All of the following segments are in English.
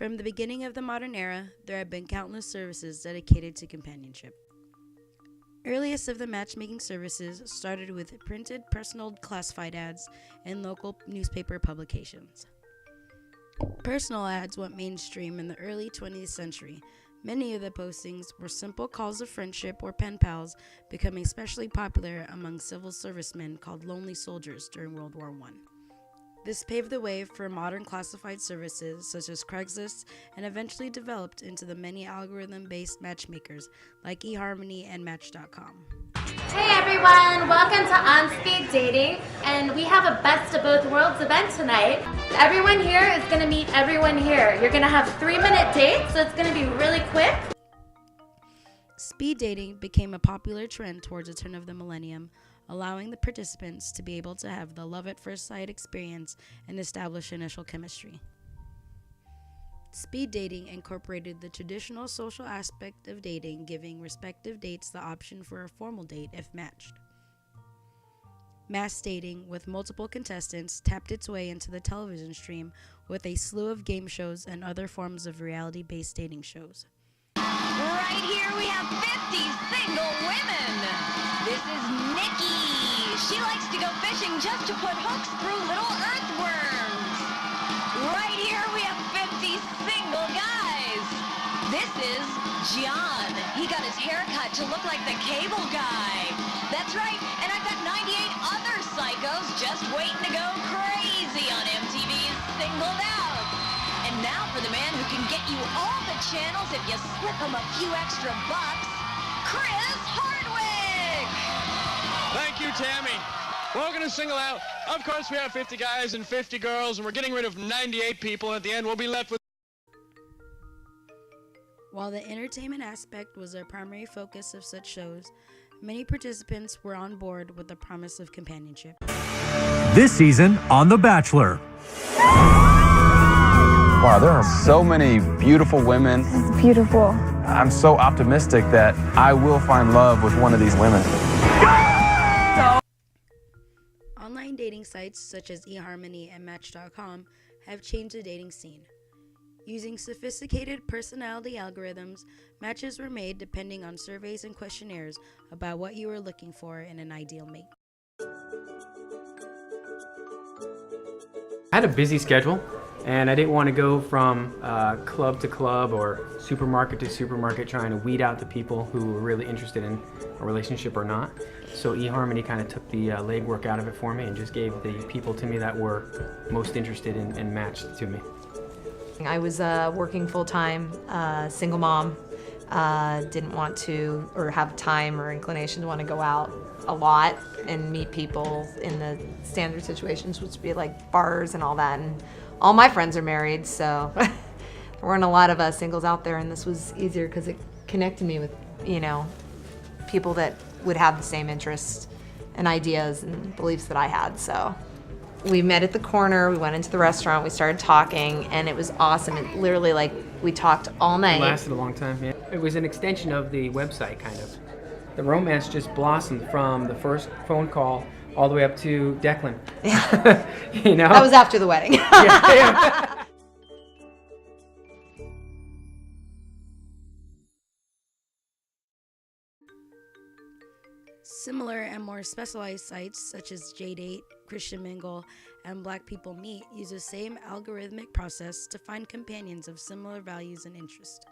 From the beginning of the modern era, there have been countless services dedicated to companionship. Earliest of the matchmaking services started with printed personal classified ads in local newspaper publications. Personal ads went mainstream in the early 20th century. Many of the postings were simple calls of friendship or pen pals, becoming especially popular among civil servicemen called lonely soldiers during World War I. This paved the way for modern classified services such as Craigslist and eventually developed into the many algorithm-based matchmakers like eHarmony and Match.com. Hey everyone, welcome to On Speed Dating, and we have a Best of Both Worlds event tonight. Everyone here is going to meet everyone here. You're going to have 3-minute dates, so it's going to be really quick. Speed dating became a popular trend towards the turn of the millennium, allowing the participants to be able to have the love at first sight experience and establish initial chemistry. Speed dating incorporated the traditional social aspect of dating, giving respective dates the option for a formal date if matched. Mass dating, with multiple contestants, tapped its way into the television stream with a slew of game shows and other forms of reality-based dating shows. Right here we have 50 single women. This is Nikki. She likes to go fishing just to put hooks through little earthworms. Right here we have 50 single guys. This is John. He got his hair cut to look like the cable guy. That's right, and I've got 98 other psychos just waiting to go crazy on MTV's Singled Out. And now for the man who can get you all the channels if you slip him a few extra bucks, Chris Hardwick! Thank you, Tammy. Welcome to Single Out. Of course, we have 50 guys and 50 girls, and we're getting rid of 98 people, and at the end, we'll be left with... While the entertainment aspect was a primary focus of such shows, many participants were on board with the promise of companionship. This season on The Bachelor. Wow, there are so many beautiful women. It's beautiful. I'm so optimistic that I will find love with one of these women. Online dating sites such as eHarmony and Match.com have changed the dating scene. Using sophisticated personality algorithms, matches were made depending on surveys and questionnaires about what you were looking for in an ideal mate. I had a busy schedule, and I didn't want to go from club to club or supermarket to supermarket trying to weed out the people who were really interested in a relationship or not. So eHarmony kind of took the legwork out of it for me and just gave the people to me that were most interested in and matched to me. I was working full-time, single mom, didn't want to or have time or inclination to want to go out a lot and meet people in the standard situations, which would be like bars and all that. And all my friends are married, so there weren't a lot of singles out there, and this was easier because it connected me with, people that would have the same interests and ideas and beliefs that I had. So we met at the corner, we went into the restaurant, we started talking, and it was awesome. It literally, we talked all night. It lasted a long time, yeah. It was an extension of the website, kind of. The romance just blossomed from the first phone call all the way up to Declan. Yeah. That was after the wedding. Yeah. Similar and more specialized sites such as JDate, Christian Mingle, and Black People Meet use the same algorithmic process to find companions of similar values and interests.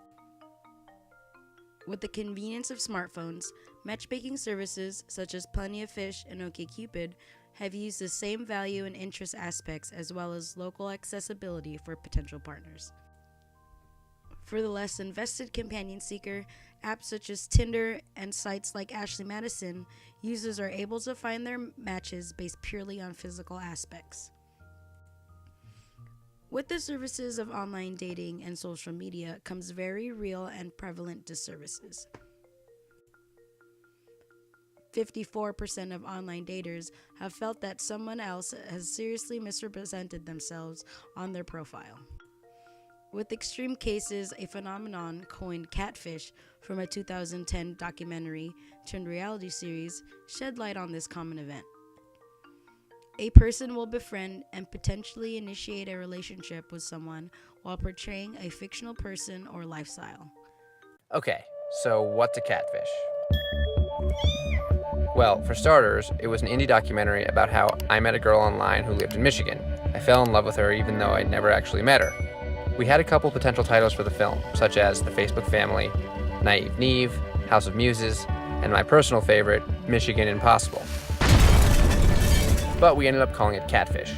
With the convenience of smartphones, matchmaking services such as Plenty of Fish and OkCupid have used the same value and interest aspects as well as local accessibility for potential partners. For the less invested companion seeker, apps such as Tinder and sites like Ashley Madison, users are able to find their matches based purely on physical aspects. With the services of online dating and social media comes very real and prevalent disservices. 54% of online daters have felt that someone else has seriously misrepresented themselves on their profile. With extreme cases, a phenomenon coined Catfish from a 2010 documentary turned reality series shed light on this common event. A person will befriend and potentially initiate a relationship with someone while portraying a fictional person or lifestyle. Okay, so what's a catfish? Well, for starters, it was an indie documentary about how I met a girl online who lived in Michigan. I fell in love with her even though I'd never actually met her. We had a couple potential titles for the film, such as The Facebook Family, Naive Neve, House of Muses, and my personal favorite, Michigan Impossible. But we ended up calling it Catfish.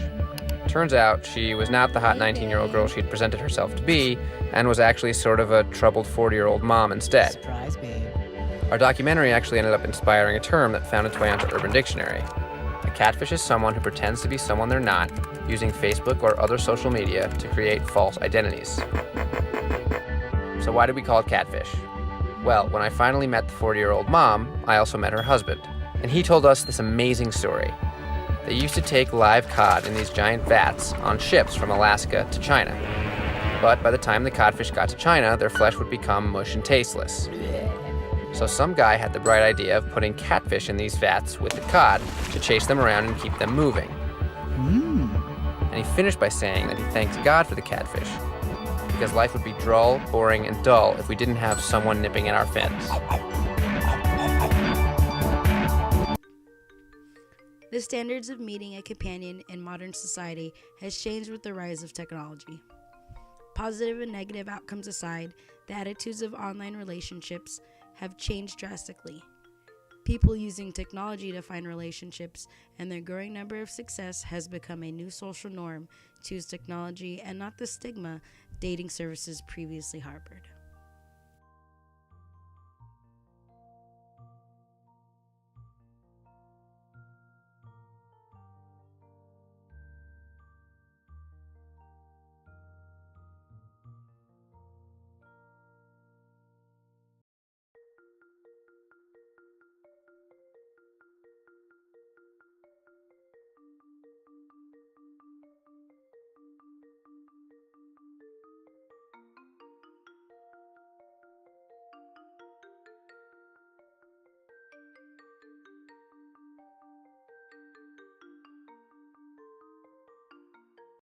Turns out she was not the hot 19-year-old girl she'd presented herself to be, and was actually sort of a troubled 40-year-old mom instead. Surprise, babe. Our documentary actually ended up inspiring a term that found its way onto Urban Dictionary. A catfish is someone who pretends to be someone they're not, using Facebook or other social media to create false identities. So why did we call it Catfish? Well, when I finally met the 40-year-old mom, I also met her husband, and he told us this amazing story. They used to take live cod in these giant vats on ships from Alaska to China. But by the time the codfish got to China, their flesh would become mush and tasteless. So some guy had the bright idea of putting catfish in these vats with the cod to chase them around and keep them moving. And he finished by saying that he thanked God for the catfish, because life would be droll, boring, and dull if we didn't have someone nipping at our fins. The standards of meeting a companion in modern society has changed with the rise of technology. Positive and negative outcomes aside, the attitudes of online relationships have changed drastically. People using technology to find relationships and their growing number of success has become a new social norm to use technology and not the stigma dating services previously harbored.